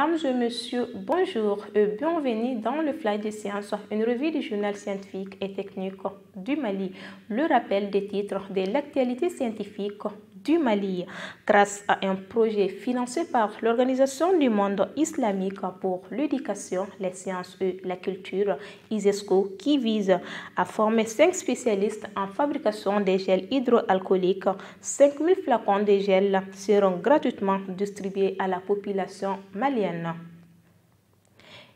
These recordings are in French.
Mesdames et messieurs, bonjour et bienvenue dans le Flash des Sciences, une revue du journal scientifique et technique du Mali. Le rappel des titres de l'actualité scientifique du Mali grâce à un projet financé par l'Organisation du monde islamique pour l'éducation, les sciences et la culture, ISESCO, qui vise à former 5 spécialistes en fabrication des gels hydroalcooliques. 5000 flacons de gel seront gratuitement distribués à la population malienne.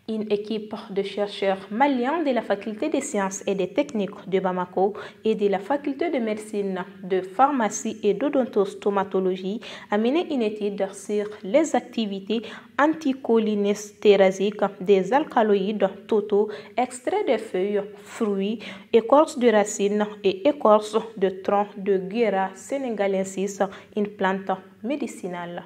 Une équipe de chercheurs maliens de la faculté des sciences et des techniques de Bamako et de la faculté de médecine, de pharmacie et d'odontostomatologie a mené une étude sur les activités anticholinestérasiques des alcaloïdes totaux extraits des feuilles, fruits, écorces de racines et écorces de tronc de Guéra sénégalensis, une plante médicinale.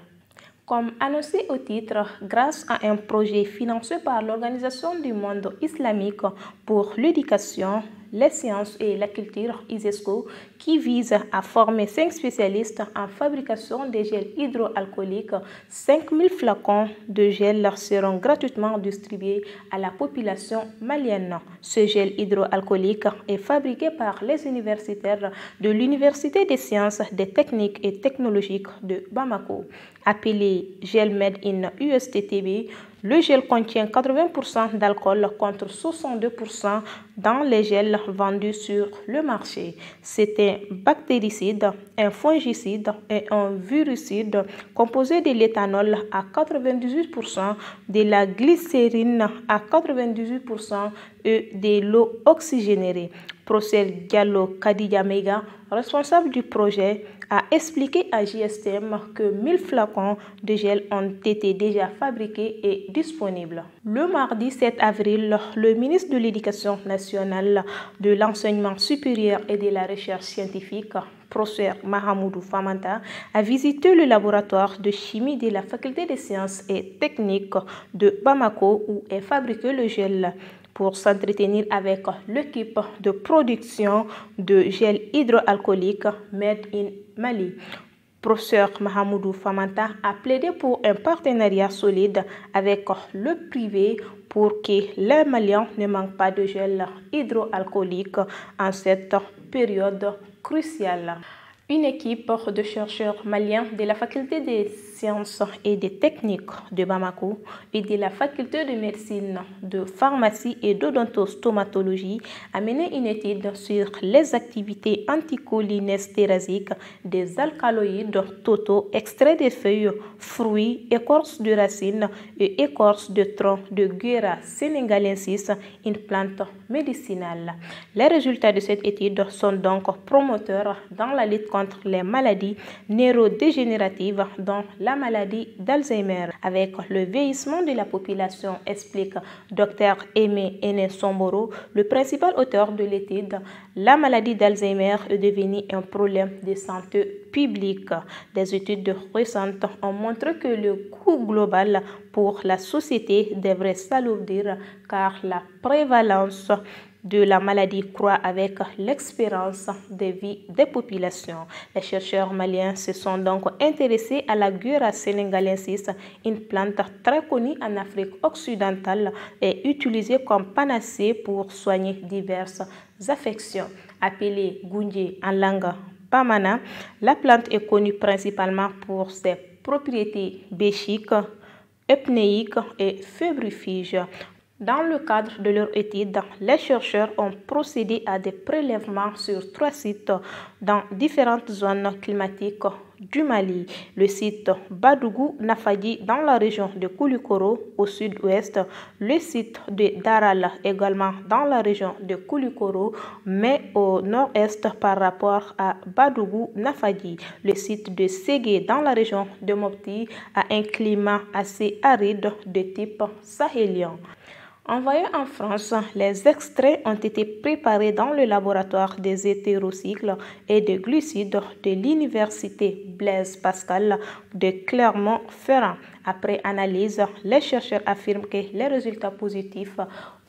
Comme annoncé au titre, grâce à un projet financé par l'Organisation du monde islamique pour l'éducation, les sciences et la culture ISESCO, qui vise à former 5 spécialistes en fabrication de gels hydroalcooliques, 5000 flacons de gel seront gratuitement distribués à la population malienne. Ce gel hydroalcoolique est fabriqué par les universitaires de l'Université des sciences, des techniques et technologiques de Bamako. Appelé Gel Made in USTTB, le gel contient 80% d'alcool contre 62% dans les gels vendus sur le marché. C'est un bactéricide, un fongicide et un virucide composé de l'éthanol à 98%, de la glycérine à 98% et de l'eau oxygénée. Professeur Diallo Kadija Mega, responsable du projet, a expliqué à JSTM que 1000 flacons de gel ont été déjà fabriqués et disponibles. Le mardi 7 avril, le ministre de l'Éducation nationale, de l'Enseignement supérieur et de la recherche scientifique, professeur Mahamoudou Famanta, a visité le laboratoire de chimie de la faculté des sciences et techniques de Bamako où est fabriqué le gel, pour s'entretenir avec l'équipe de production de gel hydroalcoolique Made in Mali. Professeur Mahamoudou Famanta a plaidé pour un partenariat solide avec le privé pour que les Maliens ne manquent pas de gel hydroalcoolique en cette période cruciale. Une équipe de chercheurs maliens de la faculté des sciences et des techniques de Bamako et de la faculté de médecine, de pharmacie et d'odontostomatologie a mené une étude sur les activités anticholinestérasiques des alcaloïdes totaux extraits des feuilles, fruits, écorces de racines et écorces de tronc de Guéra sénégalensis, une plante médicinale. Les résultats de cette étude sont donc promoteurs dans la lutte contre les maladies neurodégénératives, dont la maladie d'Alzheimer. Avec le vieillissement de la population, explique Dr Aimé Ene Somboro, le principal auteur de l'étude, la maladie d'Alzheimer est devenue un problème de santé publique. Des études récentes ont montré que le coût global pour la société devrait s'alourdir car la prévalence de la maladie croît avec l'expérience de vie des populations. Les chercheurs maliens se sont donc intéressés à la Guéra sénégalensis, une plante très connue en Afrique occidentale et utilisée comme panacée pour soigner diverses affections. Appelée Goundje en langue bamana, la plante est connue principalement pour ses propriétés béchiques, epnéiques et fébrifuges. Dans le cadre de leur étude, les chercheurs ont procédé à des prélèvements sur 3 sites dans différentes zones climatiques du Mali. Le site Badougou Nafadi dans la région de Koulikoro au sud-ouest, le site de Daral également dans la région de Koulikoro mais au nord-est par rapport à Badougou Nafadi. Le site de Ségué dans la région de Mopti a un climat assez aride de type sahélien. Envoyés en France, les extraits ont été préparés dans le laboratoire des hétérocycles et des glucides de l'université Blaise Pascal de Clermont-Ferrand. Après analyse, les chercheurs affirment que les résultats positifs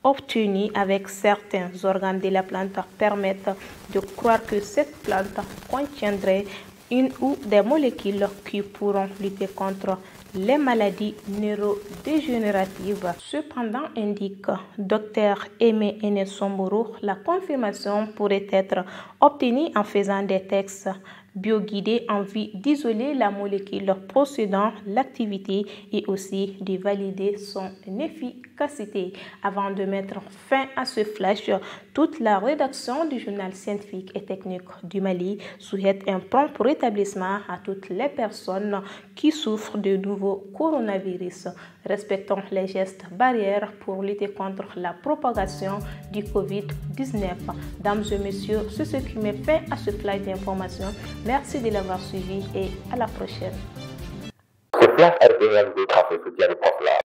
obtenus avec certains organes de la plante permettent de croire que cette plante contiendrait une ou des molécules qui pourront lutter contre les maladies neurodégénératives. Cependant, indique Dr Aimé Enes-Somboro, la confirmation pourrait être obtenue en faisant des tests bioguidés en vue d'isoler la molécule procédant l'activité et aussi de valider son efficacité. Avant de mettre fin à ce flash, toute la rédaction du journal scientifique et technique du Mali souhaite un prompt rétablissement à toutes les personnes qui souffrent de nouveaux coronavirus. Respectons les gestes barrières pour lutter contre la propagation du Covid-19. Dames et messieurs, c'est ce qui met fin à ce flash d'information. Merci de l'avoir suivi et à la prochaine. Ce flash a été réalisé grâce au soutien de